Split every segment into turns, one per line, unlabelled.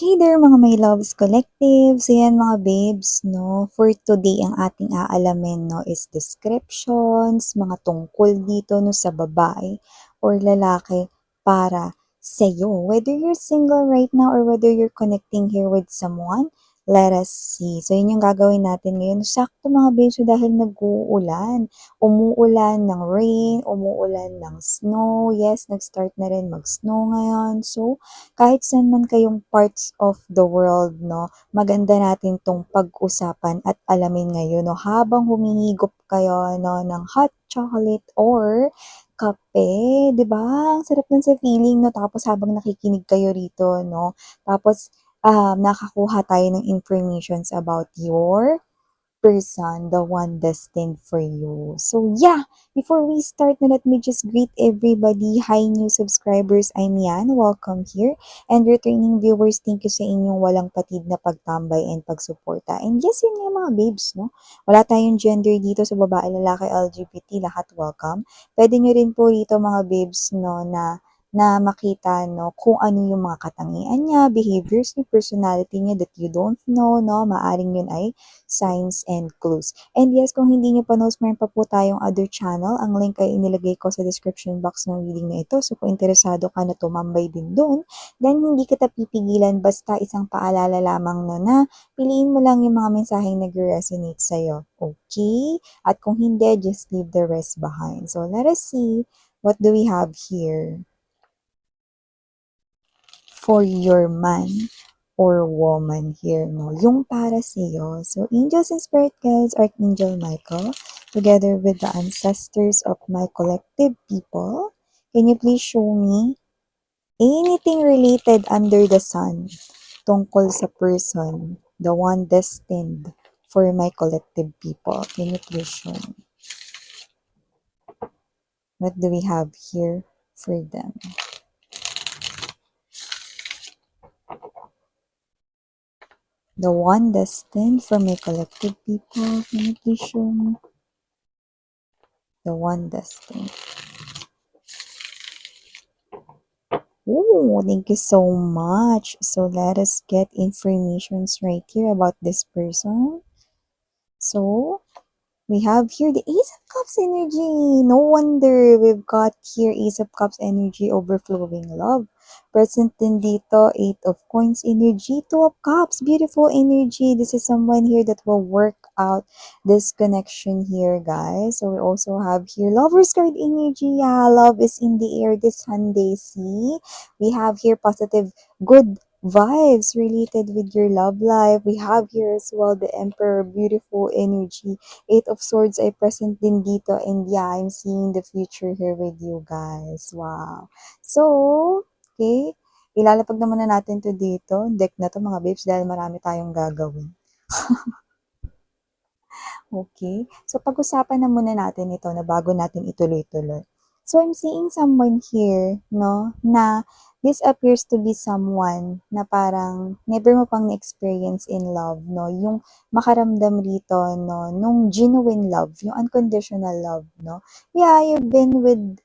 Hey there mga my loves collective. So yan mga babes, no? For today, ang ating aalamin, no, is descriptions, mga tungkol dito, no, sa babae or lalaki para sa'yo. Whether you're single right now or whether you're connecting here with someone, let us see. So yun yung gagawin natin ngayon. Sakto mga babes, so dahil nag-uulan. Umuulan ng rain, umuulan ng snow. Yes, nag-start na rin mag-snow ngayon. So, kahit saan man kayong parts of the world, no, maganda natin tong pag-usapan at alamin ngayon, no, habang humihigop kayo, no, ng hot chocolate or kape, 'di ba? Ang sarap nun sa feeling, no, tapos habang nakikinig kayo rito, no, tapos, nakakuha tayo ng informations about your person, the one destined for you. So yeah, before we start na let me just greet everybody. Hi new subscribers, I'm Yan. Welcome here. And returning viewers, thank you sa inyong walang patid na pagtambay and pagsuporta. And yes, yun nga mga babes, no? Wala tayong gender dito sa babae, lalaki, LGBT, lahat welcome. Pwede nyo rin po rito mga babes, no, na makita, no, kung ano yung mga katangian niya, behaviors niya, personality niya that you don't know, no, maaring yun ay signs and clues. And yes, kung hindi nyo pa knows, meron pa po tayong other channel. Ang link ay inilagay ko sa description box ng video na ito. So kung interesado ka na tumambay din doon, then hindi kita pipigilan basta isang paalala lamang no na piliin mo lang yung mga mensaheng nag-resonate sa'yo. Okay? At kung hindi, just leave the rest behind. So let us see what do we have here for your man or woman here, no? Yung para sa'yo. So, angels and spirit guides, Archangel Michael, together with the ancestors of my collective people, can you please show me anything related under the sun tungkol sa person, the one destined for my collective people? Can you please show me? What do we have here for them? The one destined for my collective people. Can you please show me? The one destined. Oh, thank you so much. So let us get informations right here about this person. So we have here the Ace of Cups energy. No wonder we've got here Ace of Cups energy, overflowing love. Present din dito, Eight of Coins energy, Two of Cups, beautiful energy. This is someone here that will work out this connection here, guys. So we also have here Lover's card energy. Yeah, love is in the air this Sunday. See, we have here positive, good vibes related with your love life. We have here as well the Emperor, beautiful energy. Eight of Swords ay present din dito, and yeah, I'm seeing the future here with you guys. Wow. So, okay, ilalapag naman na natin to dito. Deck na to mga babes dahil marami tayong gagawin. Okay, so pag-usapan na muna natin ito na bago natin ituloy-tuloy. So I'm seeing someone here, no, na this appears to be someone na parang never mo pang na-experience in love, no, yung makaramdam rito, no, nung genuine love, yung unconditional love, no. Yeah, you've been with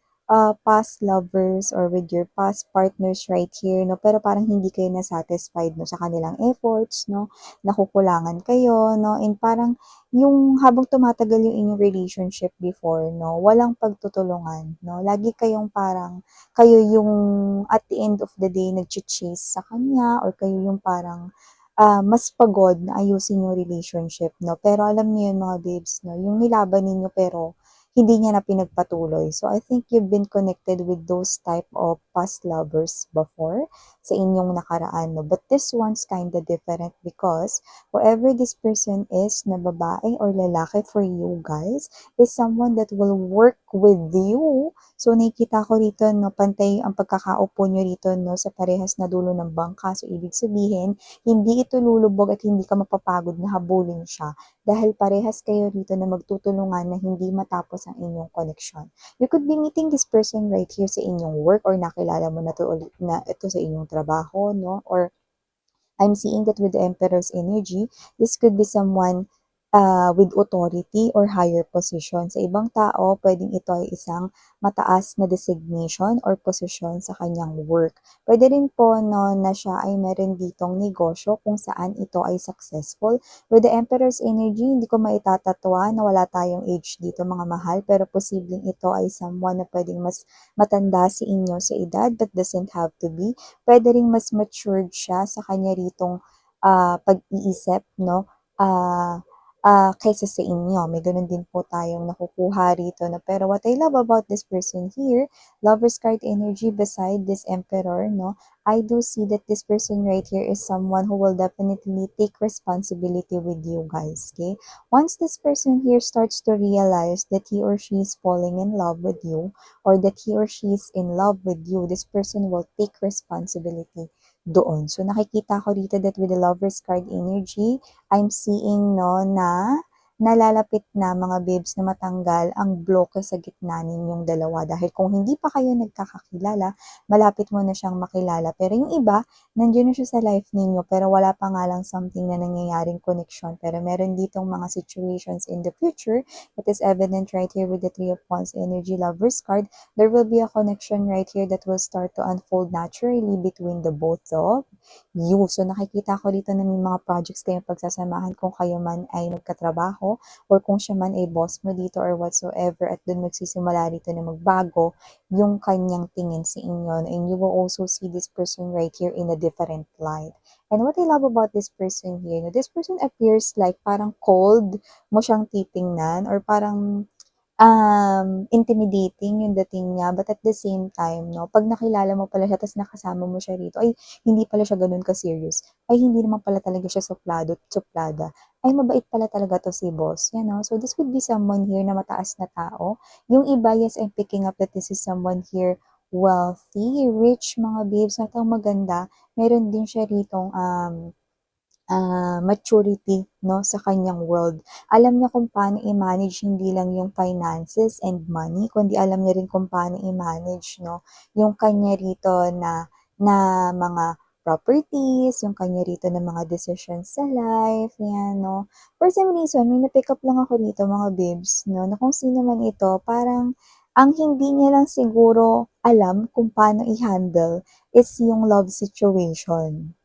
past lovers or with your past partners right here, no, pero parang hindi kayo na-satisfied, no, sa kanilang efforts, no, nakukulangan kayo, no, and parang yung habang tumatagal yung inyong relationship before, no, walang pagtutulungan, no, lagi kayong parang, kayo yung at the end of the day nag-chase sa kanya, or kayo yung parang, mas pagod na ayusin yung relationship, no, pero alam niyo yun mga babes, no, yung nilaban ninyo pero, hindi niya na pinagpatuloy. So, I think you've been connected with those type of past lovers before sa inyong nakaraan, no, but this one's kinda different because, whoever this person is, na babae or lalaki for you guys, is someone that will work with you. So, nakikita ko rito, no, pantay ang pagkakaupo nyo rito, no, sa parehas na dulo ng bangka. So, ibig sabihin, hindi ito lulubog at hindi ka mapapagod na habulin siya. Dahil parehas kayo rito na magtutulungan na hindi matapos ang inyong connection. You could be meeting this person right here sa inyong work, or nakilala mo na to ulit na ito sa inyong trabaho, no, or I'm seeing that with the Emperor's energy, this could be someone with authority or higher position. Sa ibang tao, pwedeng ito ay isang mataas na designation or posisyon sa kanyang work. Pwede rin po no, na siya ay meron ditong negosyo kung saan ito ay successful. With the Emperor's energy, hindi ko maitatatwa na wala tayong age dito mga mahal, pero posibleng ito ay someone na pwedeng mas matanda si inyo sa edad, but doesn't have to be. Pwede rin mas matured siya sa kanya ritong pag-iisip, no? Ah, kaysa sa inyo. May ganun din po tayong nakukuha rito na pero what I love about this person here, Lover's card energy beside this Emperor, no? I do see that this person right here is someone who will definitely take responsibility with you guys, okay? Once this person here starts to realize that he or she is falling in love with you or that he or she is in love with you, this person will take responsibility doon. So nakikita ko dito that with the Lover's card energy, I'm seeing no na nalalapit na mga babes na matanggal ang bloke sa gitna ninyong dalawa. Dahil kung hindi pa kayo nagkakakilala, malapit mo na siyang makilala. Pero yung iba, nandiyan na siya sa life ninyo pero wala pa nga lang something na nangyayaring connection. Pero meron ditong mga situations in the future that is evident right here with the Three of Wands energy lovers card. There will be a connection right here that will start to unfold naturally between the both of you. So nakikita ko dito na may mga projects kayong pagsasamahan kung kayo man ay magkatrabaho or kung siya man ay boss mo dito or whatsoever at dun magsisimula dito na magbago yung kanyang tingin sa inyo and you will also see this person right here in a different light. And what I love about this person here, no, this person appears like parang cold mo siyang titingnan or parang intimidating yung dating niya, but at the same time, no, pag nakilala mo pala siya, tapos nakasama mo siya rito, ay, hindi pala siya ganun ka-serious. Ay, hindi naman pala talaga siya suplado, suplada. Ay, mabait pala talaga to si boss. You know? So, this would be someone here na mataas na tao. Yung iba, yes, I'm picking up that this is someone here wealthy, rich, mga babes, na maganda. Meron din siya ritong, maturity no sa kanyang world. Alam niya kung paano i-manage hindi lang yung finances and money, kundi alam niya rin kung paano i-manage no yung kanya rito na mga properties, yung kanya rito na mga decisions sa life, yan, no. For some reason, may na-pick up lang ako dito, mga babes, no, na kung sino man ito, parang ang hindi niya lang siguro alam kung paano i-handle is yung love situation.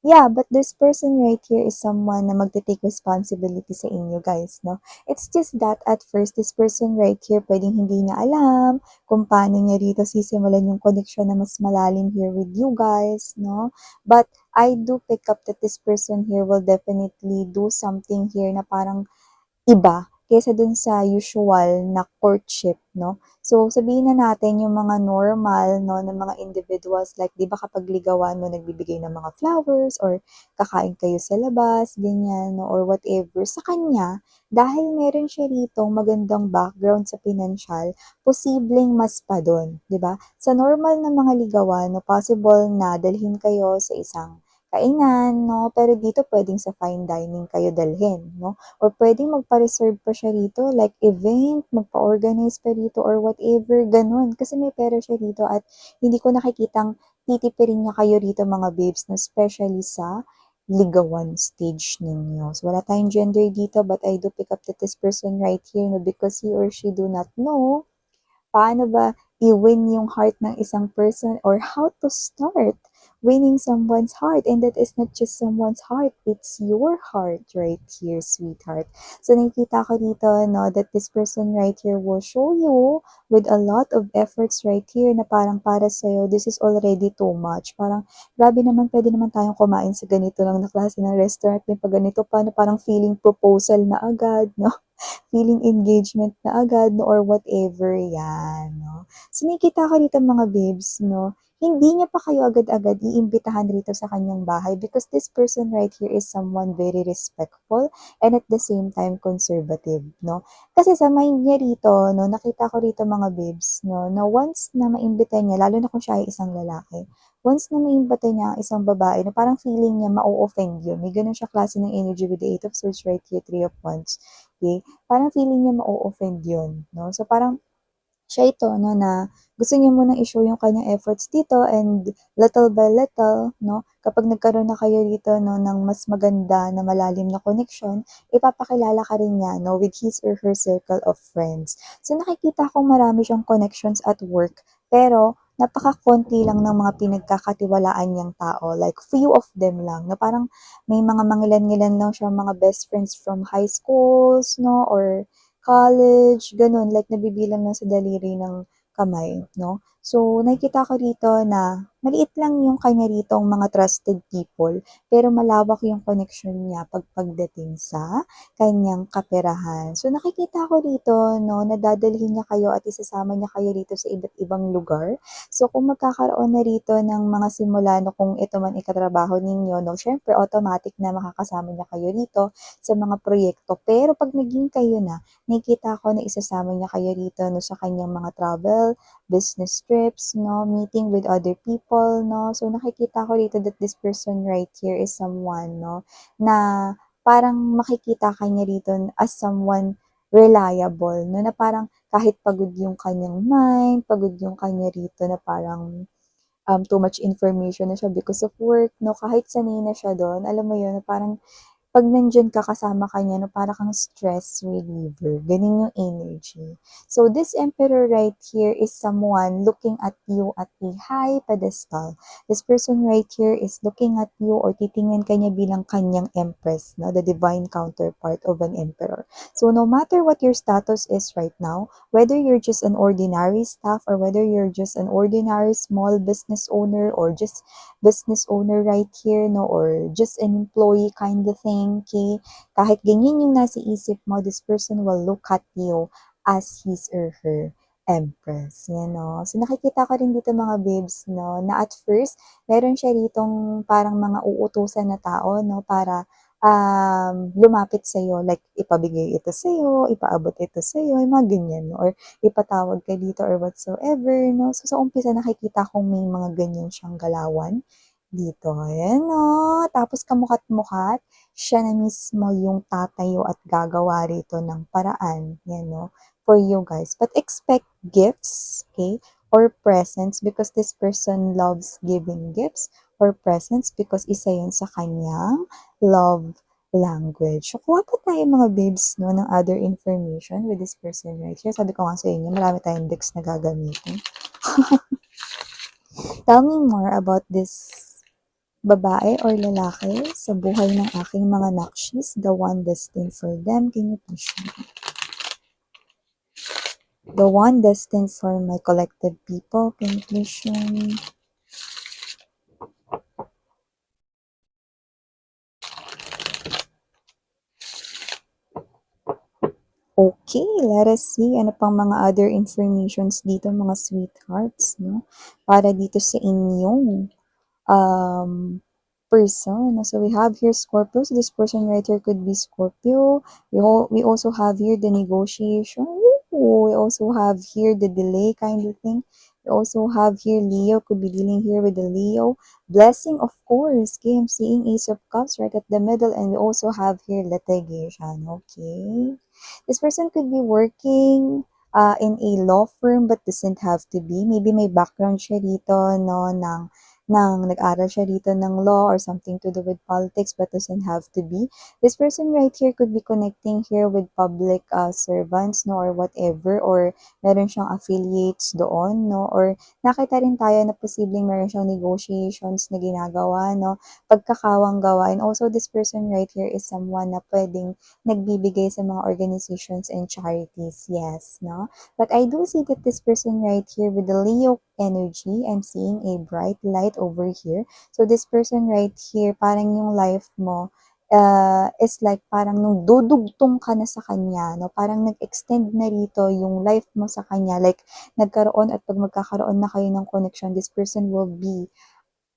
Yeah, but this person right here is someone na magte-take responsibility sa inyo guys, no? It's just that at first, this person right here, pwedeng hindi niya alam kung paano niya rito sisimulan yung connection na mas malalim here with you guys, no? But I do pick up that this person here will definitely do something here na parang iba kaysa dun sa usual na courtship, no? So, sabihin na natin yung mga normal, no, ng mga individuals, like, di ba kapag ligawan mo, nagbibigay ng mga flowers, or kakain kayo sa labas, ganyan, no, or whatever. Sa kanya, dahil meron siya rito magandang background sa financial, posibleng mas pa dun, di ba? Sa normal na mga ligawan, no, possible na dalhin kayo sa isang kainan, no? Pero dito pwedeng sa fine dining kayo dalhin, no? Or pwedeng magpa-reserve pa siya rito, like event, magpa-organize pa rito or whatever, ganun. Kasi may pera siya rito at hindi ko nakikitang titipirin niya kayo rito mga babes, no? Especially sa ligawan stage ninyo. So, wala tayong gender dito, but I do pick up that this person right here, no? Because he or she do not know paano ba i-win yung heart ng isang person or how to start winning someone's heart. And that is not just someone's heart, it's your heart right here, sweetheart. So nakikita ko dito, no, that this person right here will show you with a lot of efforts right here na parang para sa'yo, this is already too much. Parang, grabe naman, pwede naman tayong kumain sa ganito lang na klase ng restaurant. May pag ganito pa, na parang feeling proposal na agad, no? Feeling engagement na agad no, or whatever yan, no. So, nakikita ko dito mga babes, no, hindi niya pa kayo agad-agad iimbitahan rito sa kanyang bahay because this person right here is someone very respectful and at the same time conservative, no. Kasi sa mind niya rito, no, nakita ko rito mga babes, no, na once na maimbita niya, lalo na kung siya ay isang lalaki, once na maimbita niya ang isang babae, na parang feeling niya ma-offend yun. May ganun siya klase ng energy with the Eight of Swords right here, Three of Wands. Okay? Parang feeling niya ma-offend yun, no? So, parang siya ito 'no, na gusto niya munang i-show yung kanyang efforts dito and little by little 'no, kapag nagkaroon na kayo dito 'no ng mas maganda na malalim na connection, ipapakilala ka rin niya 'no with his or her circle of friends. So nakikita ko marami siyang connections at work, pero napakakonti lang ng mga pinagkakatiwalaan niyang tao, like few of them lang na parang may mga mangilan-ngilan lang siyang mga best friends from high schools 'no or college, gano'n, like nabibilang lang sa daliri ng kamay, 'no? So, nakikita ko rito na maliit lang yung kanya ritong mga trusted people, pero malawak yung connection niya pagdating sa kanyang kaperahan. So, nakikita ko rito, 'no, na dadalhin niya kayo at isasama niya kayo rito sa iba't ibang lugar. So, kung magkakaroon na rito ng mga simula 'no, kung ito man ikatrabaho ninyo 'no, siyempre automatic na makakasama niya kayo rito sa mga proyekto. Pero 'pag naging kayo na, nakikita ko na isasama niya kayo rito 'no, sa kanyang mga travel, business trips 'no, meeting with other people 'no. So, nakikita ko rito that this person right here is someone 'no, na parang makikita ka niya rito as someone reliable 'no, na parang kahit pagod yung kanyang mind, pagod yung kanya rito na parang too much information na siya because of work 'no, kahit sanay na siya dun, alam mo yun, na parang 'pag nandiyan ka kasama ka niya 'no, para kang stress reliever, gano'n yung energy. So, this emperor right here is someone looking at you at a high pedestal. This person right here is looking at you or titingnan ka niya bilang kanyang empress 'no, the divine counterpart of an emperor. So, no matter what your status is right now, whether you're just an ordinary staff or whether you're just an ordinary small business owner or just business owner right here, no, or just an employee kind of thing, okay? Kahit ganyan yung nasa isip mo, this person will look at you as his or her empress, yan, no? So, nakikita ko rin dito mga babes, no, na at first, meron siya ditong parang mga uutusan na tao, no, para lumapit sa'yo, like ipabigay ito sa'yo, ipaabot ito sa'yo, yung mga ganyan, no? Or ipatawag ka dito or whatsoever, no? So, sa umpisa nakikita kong may mga ganyan siyang galawan dito. Ayan, no? Tapos kamukat-mukat, siya na mismo yung tatayo at gagawa rito ng paraan, yan, no? For you guys. But expect gifts, okay? Or presents because this person loves giving gifts or presents because isa yun sa kanyang love language. So, kuha pa tayo mga babes, no, ng other information with this person right here. Sabi ko nga sa inyo, marami tayong decks na gagamitin. Tell me more about this babae or lalaki sa buhay ng aking mga nakshis, the one destined for them. Can you please show me? The one destined for my collective people. Can you please show me? Okay, let us see ano pang mga other informations dito mga sweethearts, no? Para dito sa inyong um, person. So we have here Scorpio. So this person right here could be Scorpio. We also have here the negotiation. Ooh, we also have here the delay kind of thing. We also have here Leo. Could be dealing here with the Leo. Blessing, of course. Okay, I'm seeing Ace of Cups right at the middle. And we also have here litigation. Okay. This person could be working in a law firm but doesn't have to be. Maybe may background siya dito, no, nag-aral siya dito ng law or something to do with politics but doesn't have to be. This person right here could be connecting here with public servants, no, or whatever, or meron siyang affiliates doon, no, or nakita rin tayo na posibleng meron siyang negotiations na ginagawa, no, pagkakawang gawa. And also, this person right here is someone na pwedeng nagbibigay sa mga organizations and charities, yes, no? But I do see that this person right here with the Leo energy, I'm seeing a bright light over here. So this person right here, parang yung life mo is like parang nung dudugtong ka na sa kanya, no? Parang nag-extend na rito yung life mo sa kanya. Like, nagkaroon at pag magkakaroon na kayo ng connection, this person will be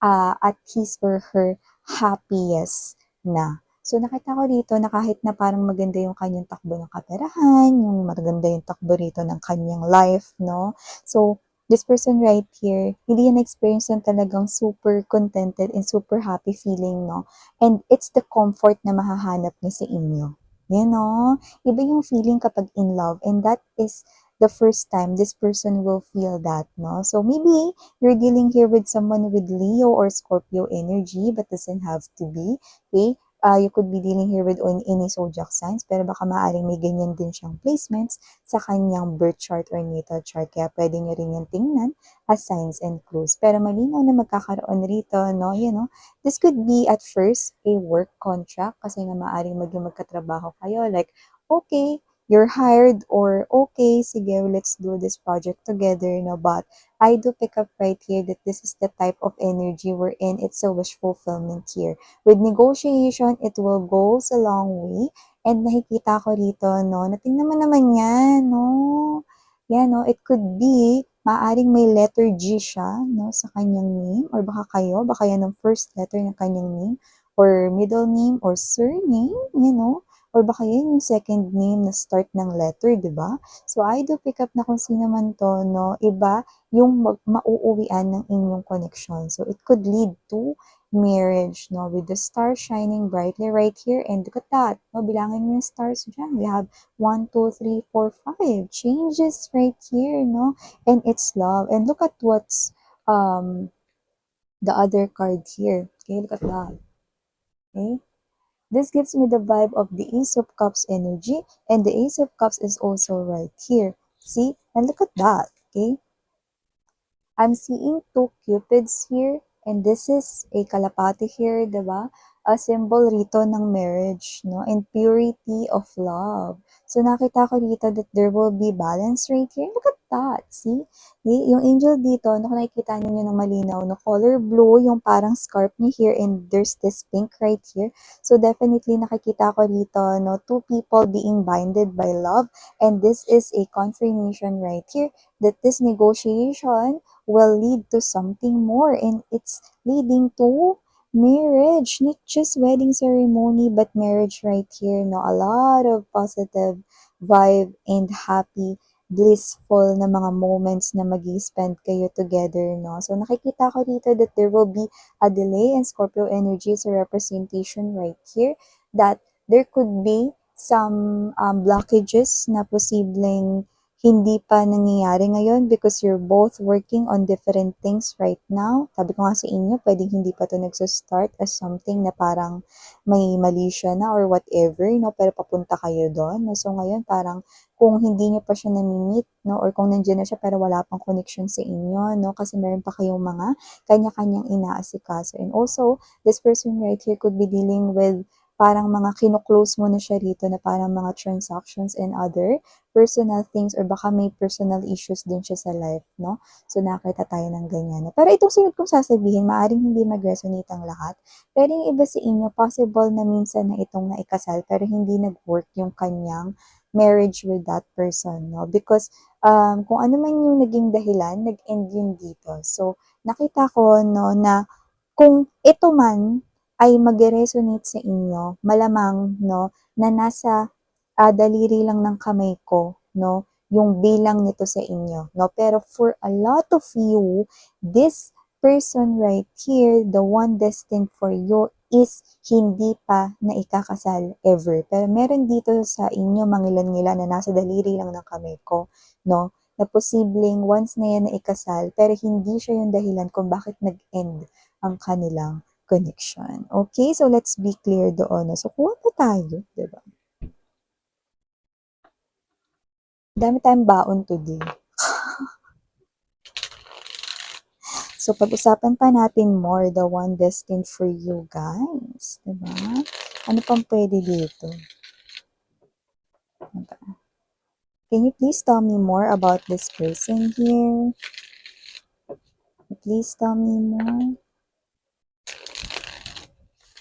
at his or her happiest na. So, nakita ko dito na kahit na parang maganda yung kanyang takbo ng kaperahan, yung maganda yung takbo rito ng kanyang life, no? So, this person right here, hindi yan experience ng talagang super contented and super happy feeling, no? And it's the comfort na mahahanap niya sa inyo. Yan, no? Iba yung feeling kapag in love and that is the first time this person will feel that, no? So maybe you're dealing here with someone with Leo or Scorpio energy, but doesn't have to be, okay? You could be dealing here with any zodiac signs, pero baka maaaring may ganyan din siyang placements sa kanyang birth chart or natal chart. Kaya pwede nyo rin yung tingnan as signs and clues. Pero malinaw na magkakaroon rito, no? You know, this could be at first a work contract kasi nga maaaring maging magkatrabaho kayo. Like, okay, you're hired, or okay, sige, let's do this project together, no? But I do pick up right here that this is the type of energy we're in. It's a wish fulfillment here. With negotiation, it will goes a long way. And nakikita ko rito, no, na tingnan mo naman yan, no? Yan, no, it could be, maaring may letter G siya, no, sa kanyang name, or baka kayo, baka yan ang first letter ng kanyang name, or middle name, or surname, you know, or baka yan yung second name na start ng letter, di ba? So, I do pick up na kung sino man to, no, iba yung mauuwian ng inyong connection. So, it could lead to marriage, no, with the star shining brightly right here, and look at that, no, bilangin mo yung stars dyan. We have 1, 2, 3, 4, 5 changes right here, no, and it's love. And look at what's the other card here. Okay, look at that. Okay, this gives me the vibe of the Ace of Cups energy, and the Ace of Cups is also right here. See, and look at that. Okay, I'm seeing two cupids here, and this is a kalapati here, diba? A symbol rito ng marriage, no? And purity of love. So, nakita ko dito that there will be balance right here. Look at that, see? Yung angel dito, no, kung nakikita niyo ng malinaw, no, color blue, yung parang scarf niya here, and there's this pink right here. So, definitely nakikita ko dito, no, two people being binded by love, and this is a confirmation right here that this negotiation will lead to something more, and it's leading to marriage, not just wedding ceremony, but marriage right here, no? A lot of positive vibe and happy, blissful na mga moments na mag-spend kayo together, no? So, nakikita ko dito that there will be a delay, in Scorpio energy is a representation right here that there could be some blockages na posibleng hindi pa nangyayari ngayon because you're both working on different things right now. Sabi ko nga sa inyo, pwedeng hindi pa to nagsa-start as something na parang may mali siya na or whatever, no? Pero papunta kayo doon. No? So ngayon, parang kung hindi nyo pa siya nami-meet, no? Or kung nandiyan na siya pero wala pang connection sa inyo, no? Kasi meron pa kayong mga kanya-kanyang inaasikaso. And also, this person right here could be dealing with parang mga kino-close mo na siya rito na parang mga transactions and other personal things, or baka may personal issues din siya sa life, no? So, nakita tayo ng ganyan. Pero itong sunod kong sasabihin, maaring hindi mag-resonate ang lahat. Pero yung iba sa inyo, possible na minsan na itong naikasal, pero hindi nag-work yung kanyang marriage with that person, no? Because kung ano man yung naging dahilan, nag-end yun dito. So, nakita ko, no, na kung ito man ay mag-resonate sa inyo, malamang, no, na nasa daliri lang ng kamay ko, no, yung bilang nito sa inyo, no. Pero for a lot of you, this person right here, the one destined for you, is hindi pa na ikakasal ever. Pero meron dito sa inyo mangilan-ngilan na nasa daliri lang ng kamay ko, no, na posibleng once na yan na ikasal, pero hindi siya yung dahilan kung bakit nag-end ang kanilang connection. Okay, so let's be clear doon. No? So, kuha pa tayo, diba? Dami tayong baon today. So, pag-usapan pa natin more the one destined for you guys. Diba? Ano pang pwede dito? Diba? Can you please tell me more about this person here? Please tell me more.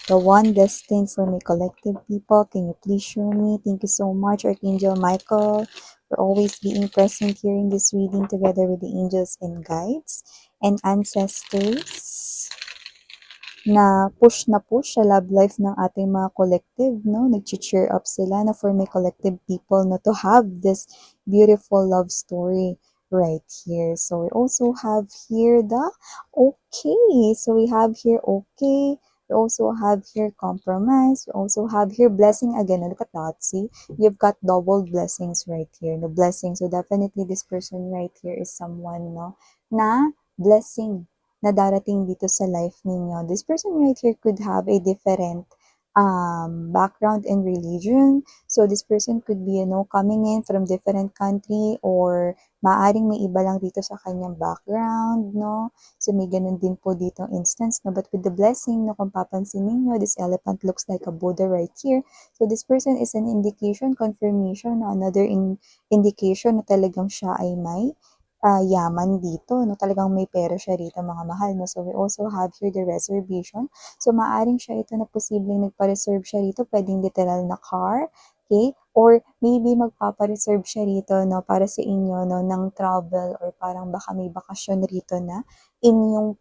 The one destined for my collective people. Can you please show me? Thank you so much, Archangel Michael, for always being present here in this reading together with the angels and guides and ancestors na push sa love life ng ating mga collective, no? Nag-cheer up sila na for my collective people na to have this beautiful love story right here. So we also have here the okay. So we have here okay, We also have here compromise. We also have here blessing again. Look at that. See, you've got double blessings right here. The blessing. So definitely this person right here is someone, no, na blessing na darating dito sa life ninyo. This person right here could have a different background in religion. So this person could be, coming in from different country or maaring may iba lang dito sa kanyang background, no? So may ganun din po dito instance, no? But with the blessing, no, kung papansin ninyo, this elephant looks like a Buddha right here. So this person is an indication, confirmation, no? Another indication na talagang siya ay may yaman dito, no? Talagang may pera siya rito, mga mahal, no? So we also have here the reservation. So maaring siya ito na posibleng nagpa-reserve siya rito, pwedeng literal na car, okay? Or maybe magpapa-reserve siya rito, no, para sa inyo, no, ng travel or parang baka may bakasyon rito na inyong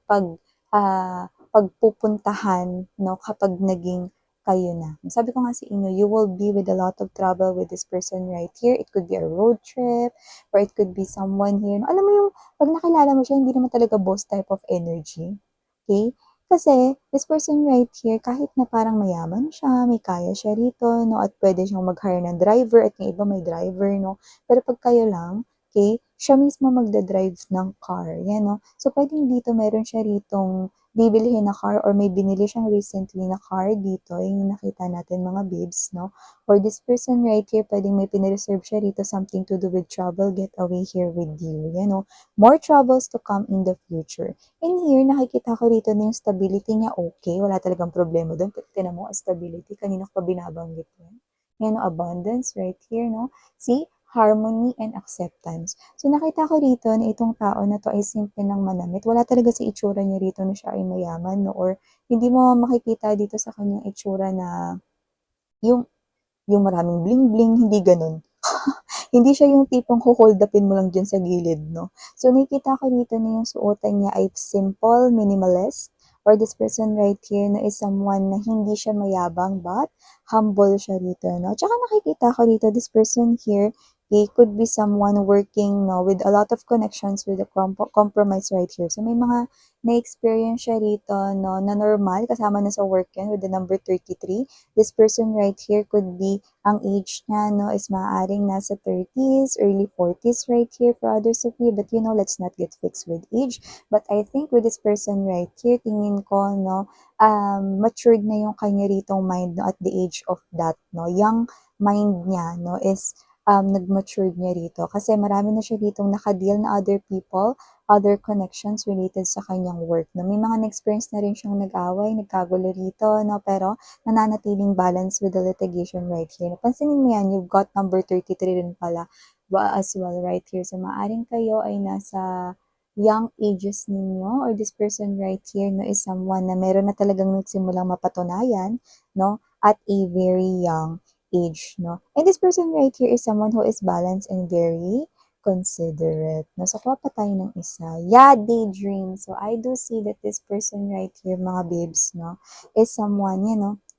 pagpupuntahan, no, kapag naging kayo na. Sabi ko nga sa inyo, you will be with a lot of trouble with this person right here. It could be a road trip, or it could be someone here. No, alam mo yung, pag nakilala mo siya, hindi naman talaga boss type of energy. Okay? Kasi, this person right here, kahit na parang mayaman siya, may kaya siya rito, no, at pwede siyang mag-hire ng driver, at yung iba may driver, no. Pero pag kayo lang, okay, siya mismo magdadrive ng car, yan, no. So, pwedeng dito meron siya ritong bibilihin na car or may binili siyang recently na car dito, yung nakita natin mga babes, no. Or this person right here, pwedeng may pinireserve siya rito something to do with travel, get away here with you, yan, no. More troubles to come in the future. In here, nakikita ko rito na yung stability niya okay. Wala talagang problema doon. Tinan mo, stability. Kanina ko pa binabanggit yan. Yan, no, abundance right here, no? See? Harmony and acceptance. So, nakita ko rito na itong tao na to ay simple ng manamit. Wala talaga sa itsura niya rito na siya ay mayaman, no? Or hindi mo makikita dito sa kanyang itsura na yung, yung maraming bling-bling, hindi ganun. Hindi siya yung tipong hold upin mo lang dyan sa gilid, no? So, nakikita ko dito na yung suotan niya ay simple, minimalist, or this person right here na is someone na hindi siya mayabang but humble siya dito, no? Tsaka nakikita ko dito, this person here, he could be someone working, no, with a lot of connections with the compromise right here. So, may mga na-experience siya rito, no, na normal, kasama na sa work yan with the number 33. This person right here could be ang age niya, no, is maaaring nasa 30s, early 40s right here for others of you. But let's not get fixed with age. But I think with this person right here, tingin ko, no, matured na yung kanya ritong mind, no, at the age of that, no. Young mind niya, no, is nag-matured niya rito. Kasi marami na siya ditong nakadeal na other people, other connections related sa kanyang work. No? May mga na-experience na rin siyang nag-away, nagkagulo rito, no? Pero nananatiling balance with the litigation right here. Pansinin mo yan, you've got number 33 rin pala as well right here. So, maaring kayo ay nasa young ages ninyo or this person right here no, is someone na meron na talagang nagsimulang mapatunayan no, at a very young age. No? And this person right here is someone who is balanced and very considerate. No? So, kuha pa tayo ng isa. Yeah, daydream. So, I do see that this person right here, mga babes, no, is someone,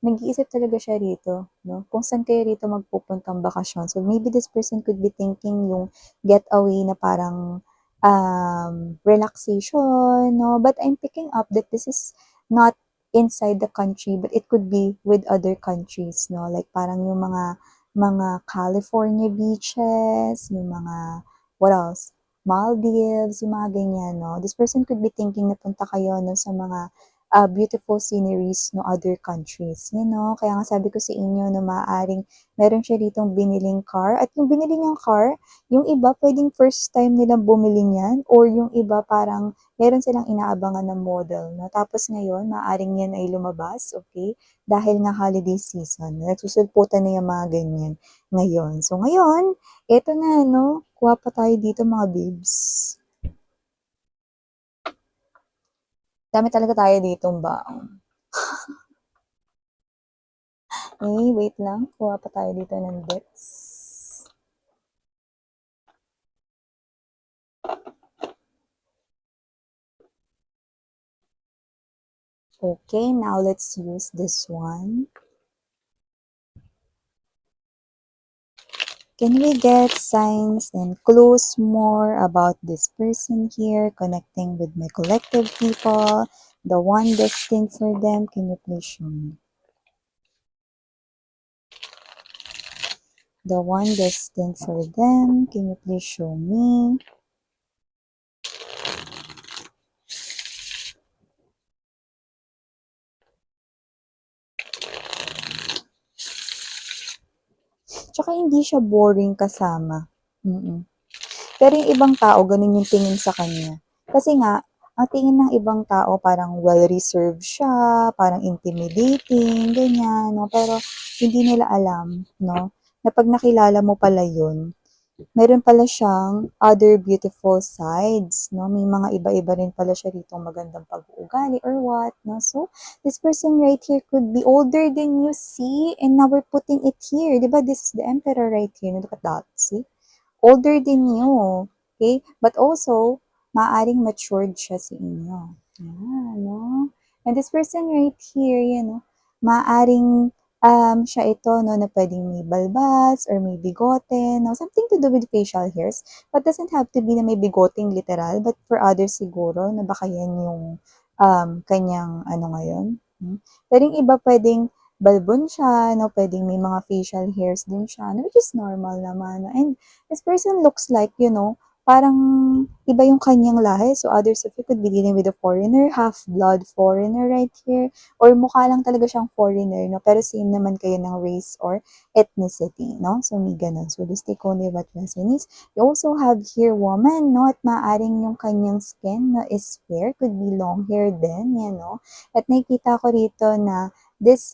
nag-iisip talaga siya rito, no? Kung saan kayo rito magpupuntang bakasyon. So, maybe this person could be thinking yung getaway na parang relaxation, no? But I'm picking up that this is not inside the country, but it could be with other countries, no? Like parang yung mga California beaches, yung mga, what else? Maldives, yung mga ganyan, no? This person could be thinking na punta kayo, no, sa mga beautiful sceneries no other countries. Kaya nga sabi ko sa inyo na maaaring meron siya ditong biniling car at yung binili niyang car, yung iba pwedeng first time nilang bumili niyan or yung iba parang meron silang inaabangan na model. No? Tapos ngayon, maaaring yan ay lumabas, okay? Dahil nga holiday season. Nagsusulputan na yung mga ganyan ngayon. So ngayon, eto na, no? Kuha pa tayo dito mga babes. Dami talaga tayo ditong baong. Wait lang. Kuha pa tayo dito ng bits. Okay, now let's use this one. Can we get signs and clues more about this person here, connecting with my collective people? The one destined for them, can you please show me? The one destined for them, can you please show me? Tsaka hindi siya boring kasama. Mm. Pero yung ibang tao, ganun yung tingin sa kanya. Kasi nga, ang tingin ng ibang tao parang well-reserved siya, parang intimidating, ganyan, no? Pero hindi nila alam, no? Na pag nakilala mo pala yun, meron pala siyang other beautiful sides, no? May mga iba-iba rin pala siya rito magandang pag-uugali or what, no? So, this person right here could be older than you, see? And now we're putting it here. Diba? This is the emperor right here. Look at that, see? Older than you. Okay? But also, maaring matured siya sa inyo. Yan, no? And this person right here, you know, maaring siya ito, no, na pwedeng may balbas or may bigote, no? Something to do with facial hairs. But doesn't have to be na may bigoting literal, but for others siguro, na baka yan yung kanyang ano ngayon. Pero yung iba pwedeng balbon siya, no? Pwedeng may mga facial hairs din siya, no? Which is normal naman. And this person looks like, you know, parang iba yung kanyang lahi. So others of you could be dealing with a foreigner, half-blood foreigner right here. Or mukha lang talaga siyang foreigner, no? Pero same naman kayo ng race or ethnicity, no? So may ganun. So just take only what resonates. You also have here woman, no? At maaring yung kanyang skin, no, is fair. Could be long hair din, you know? At nakikita ko rito na this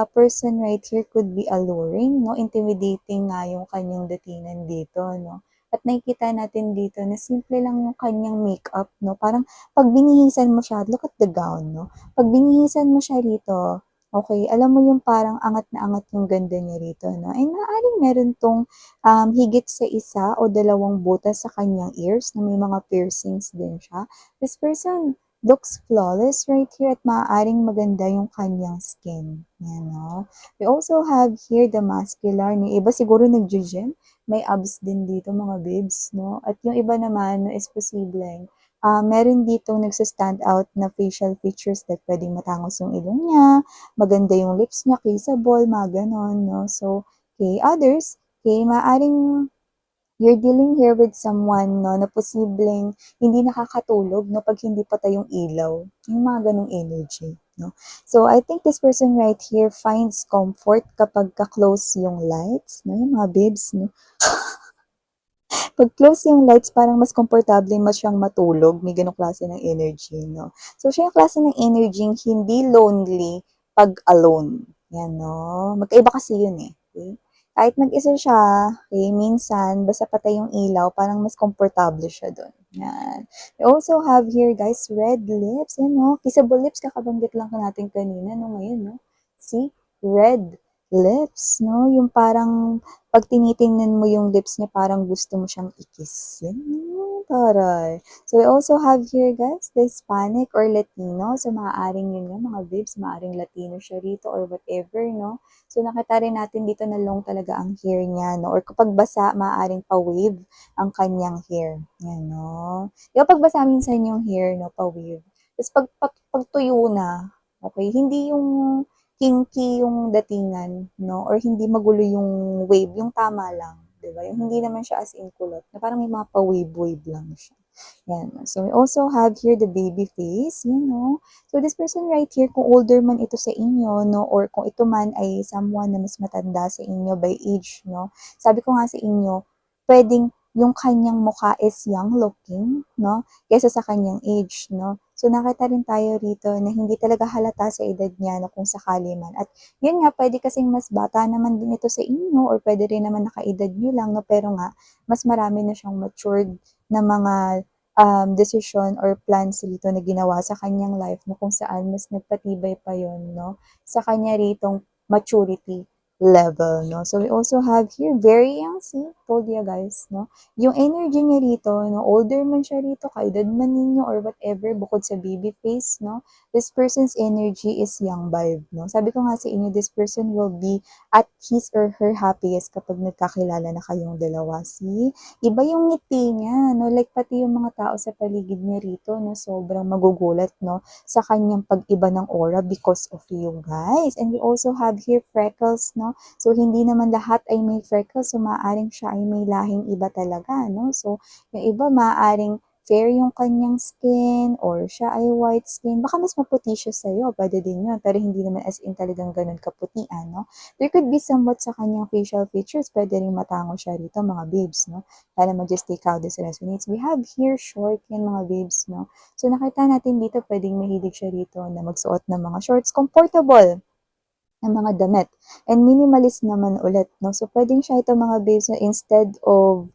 person right here could be alluring, no? Intimidating nga yung kanyang datingan dito, no? At nakikita natin dito na simple lang yung kanyang makeup, no? Parang pag binihisan mo siya, look at the gown, no? Pag binihisan mo siya rito, okay, alam mo yung parang angat na angat yung ganda niya rito, no? And maaaring meron tong higit sa isa o dalawang butas sa kanyang ears na may mga piercings din siya. This person looks flawless right here at maaaring maganda yung kanyang skin. Yan, no? We also have here the muscular. Yung iba siguro nag-gym. May abs din dito mga babes, no? At yung iba naman, no, is posibleng meron dito nagsa-stand out na facial features like pwedeng matangos yung ilong niya, maganda yung lips niya, kissable, mga ganon, no? So, okay, others, okay, maaring you're dealing here with someone, no, na posibleng hindi nakakatulog, no, pag hindi patay yung ilaw. Yung mga ganong energy, no. So, I think this person right here finds comfort kapag ka-close yung lights, no, yung mga babes, no. Pag close yung lights, parang mas komportable mas siyang matulog. May ganong klase ng energy, no? So, siya yung klase ng energy hindi lonely pag alone. Yan, no? Magkaiba kasi yun eh. Okay? Kahit mag-isa siya, okay, minsan, basta patay yung ilaw, parang mas komportable siya doon. Yan. We also have here, guys, red lips. Yan, no? Kissable lips, kakabanggit lang natin kanina, no? Ngayon, no? See? Red lips, no? Yung parang pag tinitingnan mo yung lips niya, parang gusto mo siyang i-kiss. Yan, taray. So, we also have here, guys, the Hispanic or Latino. So, maaaring yun nga, mga babes, maaaring Latino siya rito or whatever, no? So, nakita rin natin dito na long talaga ang hair niya, no? Or kapag basa, maaaring pa-wave ang kanyang hair. Yan, no? Yung pag basa minsan yung hair, no, pa-wave. Tapos pag tuyo na, okay, hindi yung kinky yung datingan, no? Or hindi magulo yung wave, yung tama lang, 'di ba? Yung hindi naman siya as in kulot, na parang may mga pa-wave-wave lang siya. Yan. So, we also have here the baby face, you know. So, this person right here, kung older man ito sa inyo, no, or kung ito man ay someone na mas matanda sa inyo by age, no, sabi ko nga sa inyo, pwedeng yung kanyang mukha is young looking, no, kaysa sa kanyang age, no. So, nakita rin tayo rito na hindi talaga halata sa edad niya na kung sakali man. At yun nga, pwede kasing mas bata naman din ito sa inyo or pwede rin naman nakaedad nyo lang, no, pero nga, mas marami na siyang matured na mga decision or plans dito na ginawa sa kanyang life na kung saan mas nagpatibay pa yon, no, sa kanya ritong maturity level, no. So, we also have here, very young, see, told you guys, no? Yung energy niya rito, no? Older man siya rito, kaedad man ninyo or whatever, bukod sa baby face, no? This person's energy is young vibe, no? Sabi ko nga sa inyo, this person will be at his or her happiest kapag nagkakilala na kayong dalawa. See? Iba yung ngiti niya, no? Like, pati yung mga tao sa paligid niya rito, no? Sobrang magugulat, no? Sa kanyang pag-iba ng aura because of you guys. And we also have here freckles, no? So, hindi naman lahat ay may freckles. So, maaaring siya ay may lahing iba talaga, no? So, yung iba maaaring fair yung kanyang skin or siya ay white skin. Baka mas maputi siya sa'yo. Pwede din yun. Pero hindi naman as in talagang ganun kaputian, no? There could be somewhat sa kanyang facial features. Pwede rin matango siya rito, mga babes, no? Para just take how this resonates. We have here short yan, mga babes, no? So, nakita natin dito, pwedeng mahilig siya rito na magsuot ng mga shorts. Comfortable ng mga damit. And minimalist naman ulit, no? So, pwedeng siya ito, mga babes, na instead of,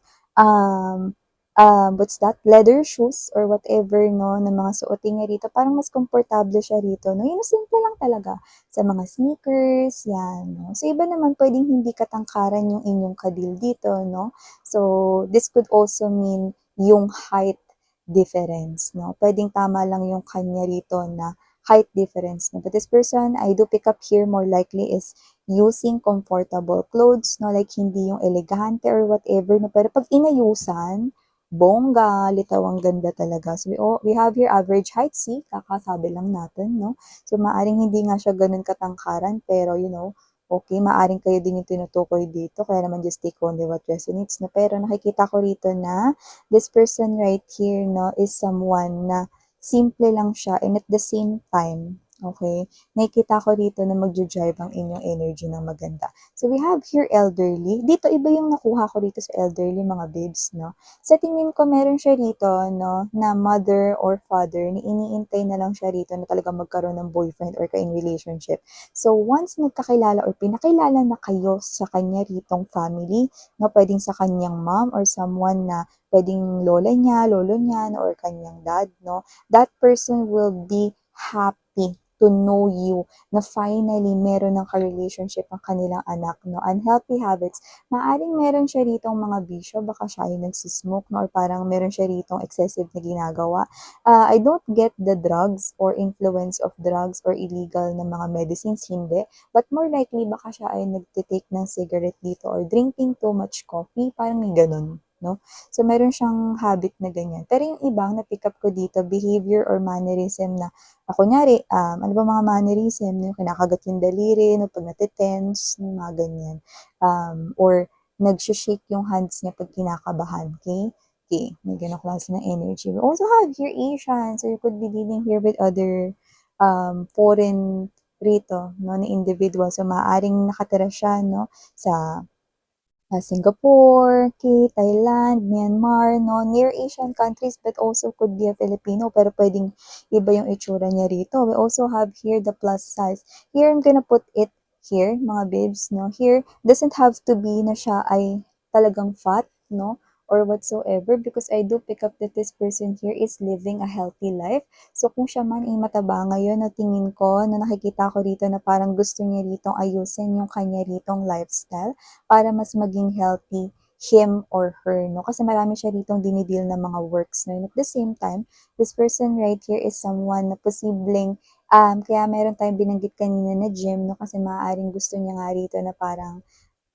what's that? Leather shoes or whatever, no? Na mga suotin niya rito. Parang mas komportable siya rito, no? Yung simple lang talaga. Sa mga sneakers, yan, no? So, iba naman, pwedeng hindi katangkaran yung inyong kadil dito, no? So, this could also mean yung height difference, no? Pwedeng tama lang yung kanya rito na height difference. No? But this person, I do pick up here more likely is using comfortable clothes, no? Like, hindi yung elegante or whatever, no? Pero pag inayusan, bongga, litaw, ang ganda talaga. So, we have here average height, see? Kakasabi lang natin, no? So, maaring hindi nga siya ganun katangkaran, pero, okay, maaring kayo din yung tinutukoy dito, kaya naman just take only what resonates, no? Pero nakikita ko rito na this person right here, no, is someone na simple lang siya and at the same time, okay, nakikita ko rito na magjo-drive ang inyong energy ng maganda. So, we have here elderly. Dito, iba yung nakuha ko rito sa elderly, mga babes, no? Sa tingin ko, meron siya rito, no, na mother or father, na iniintay na lang siya rito na talagang magkaroon ng boyfriend or ka-in relationship. So, once nagkakilala or pinakilala na kayo sa kanya ritong family, no, pwedeng sa kanyang mom or someone na pwedeng lola niya, lolo niya, no, or kanyang dad, no, that person will be happy to know you na finally meron ng ka-relationship ang kanilang anak, no? Unhealthy habits, maaring meron siya ritong mga bisyo, baka siya ay nagsismoke, no? Or parang meron siya ritong excessive na ginagawa. I don't get the drugs or influence of drugs or illegal na mga medicines, hindi. But more likely, baka siya ay nagtitake ng cigarette dito or drinking too much coffee, parang may ganun, no? So, meron siyang habit na ganyan. Pero yung ibang na-pick up ko dito, behavior or mannerism na, kunyari, ano ba mga mannerism, no? Kinakagat yung daliri, no? Pag natitense, mga ganyan. Or nag-shake yung hands niya pag kinakabahan, okay? Okay, may ganong klase ng energy. We also have here Asian, so you could be dealing here with other foreign rito, no, na individual. So, maaaring nakatira siya, no, sa Singapore, okay, Thailand, Myanmar, no, near Asian countries, but also could be a Filipino, pero pwedeng iba yung itsura niya rito. We also have here the plus size. Here, I'm gonna put it here, mga babes, no. Here, doesn't have to be na siya ay talagang fat, no, or whatsoever, because I do pick up that this person here is living a healthy life. So, kung siya man ay mataba ngayon, na tingin ko, na nakikita ko rito na parang gusto niya ritong ayusin yung kanya ritong lifestyle para mas maging healthy him or her, no? Kasi marami siya ritong dinideal na mga works, no? And at the same time, this person right here is someone na posibleng, kaya meron tayong binanggit kanina na gym, no? Kasi maaaring gusto niya nga rito na parang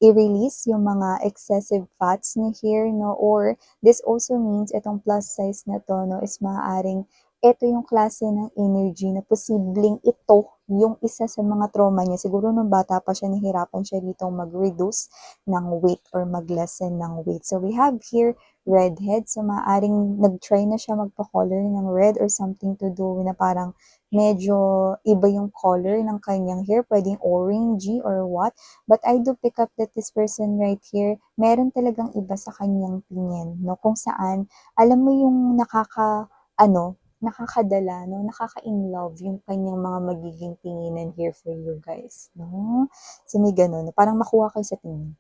i-release yung mga excessive fats niya here, no? Or this also means itong plus size na to, no, is maaaring ito yung klase ng energy na posibleng ito yung isa sa mga trauma niya. Siguro nung bata pa siya, nahirapan siya dito mag-reduce ng weight or mag-lessen ng weight. So, we have here redhead. So, maaaring nag-try na siya magpa-color ng red or something to do na parang medyo iba yung color ng kanyang hair. Pwedeng orangey or what. But I do pick up that this person right here, meron talagang iba sa kanyang tingin, no? Kung saan, alam mo yung nakakadala, no? Nakaka-in-love yung kanyang mga magiging tinginan here for you guys, no? So, may ganun. Parang makuha kayo sa tingin.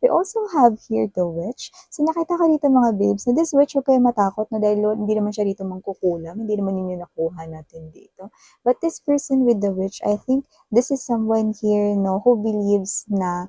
We also have here the witch. So, nakita ko dito, mga babes, na this witch, huwag kayo matakot, no? Dahil hindi naman siya dito mangkukulam. Hindi naman yun yung nakuha natin dito. But this person with the witch, I think this is someone here, no, who believes na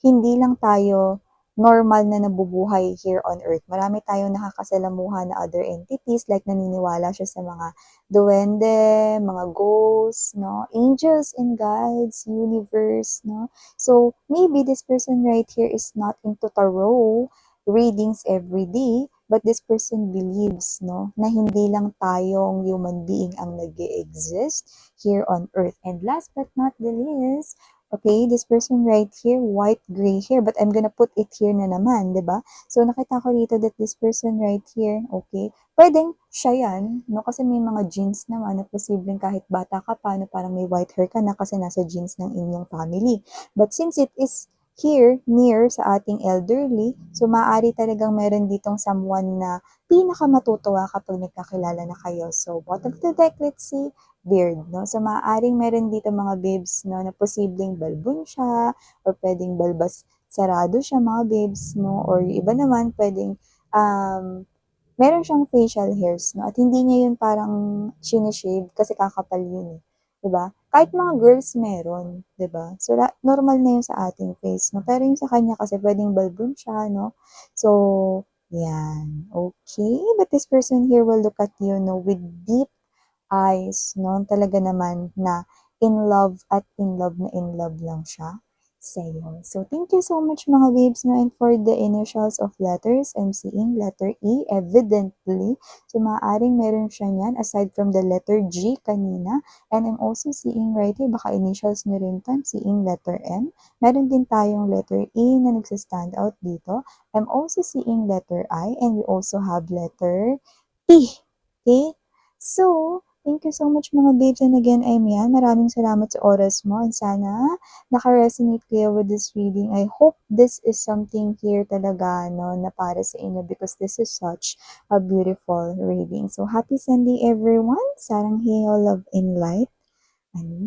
hindi lang tayo normal na nabubuhay here on earth. Marami tayong nakakasalamuha na other entities like naniniwala siya sa mga duwende, mga ghosts, no? Angels and guides, universe, no? So, maybe this person right here is not into tarot readings every day, but this person believes, no, na hindi lang tayong human being ang nag exist here on earth. And last but not the least, okay, this person right here, white gray hair, but I'm gonna put it here na naman, 'di ba? So, nakita ko dito that this person right here, okay, pwedeng siya yan, no? Kasi may mga genes naman na posibleng kahit bata ka pa, no, parang may white hair ka na kasi nasa genes ng inyong family. But since it is here, near sa ating elderly, so maaari talagang meron ditong someone na pinakamatutuwa kapag nagkakilala na kayo. So, bottom of the deck, let's see, beard, no? So, maaaring meron dito mga babes, no, na posibleng balbon siya, or pwedeng balbas sarado siya, mga babes, no? Or yung iba naman, pwedeng, meron siyang facial hairs, no? At hindi niya yun parang sinishave kasi kakapal yun, eh. 'Di ba? Kahit mga girls meron, 'di ba? So, normal na yun sa ating face, no? Pero yung sa kanya kasi pwedeng balbon siya, no? So, yan. Okay? But this person here will look at you, no, with deep eyes, no? Talaga naman na in love lang siya sa'yo. So, thank you so much mga babes, no? And for the initials of letters, I'm seeing letter E, evidently. So, maaaring meron siya niyan aside from the letter G kanina. And I'm also seeing right here, baka initials nyo rin to, I'm seeing letter M. Meron din tayong letter E na nagsistand out dito. I'm also seeing letter I, and we also have letter P. Okay? So, thank you so much mga babes, and again, Aimee, maraming salamat sa oras mo, and sana naka-resonate kayo with this reading. I hope this is something here talaga, no, na para sa inyo because this is such a beautiful reading. So, happy Sunday everyone! Sarang Heyo, love and light. Ano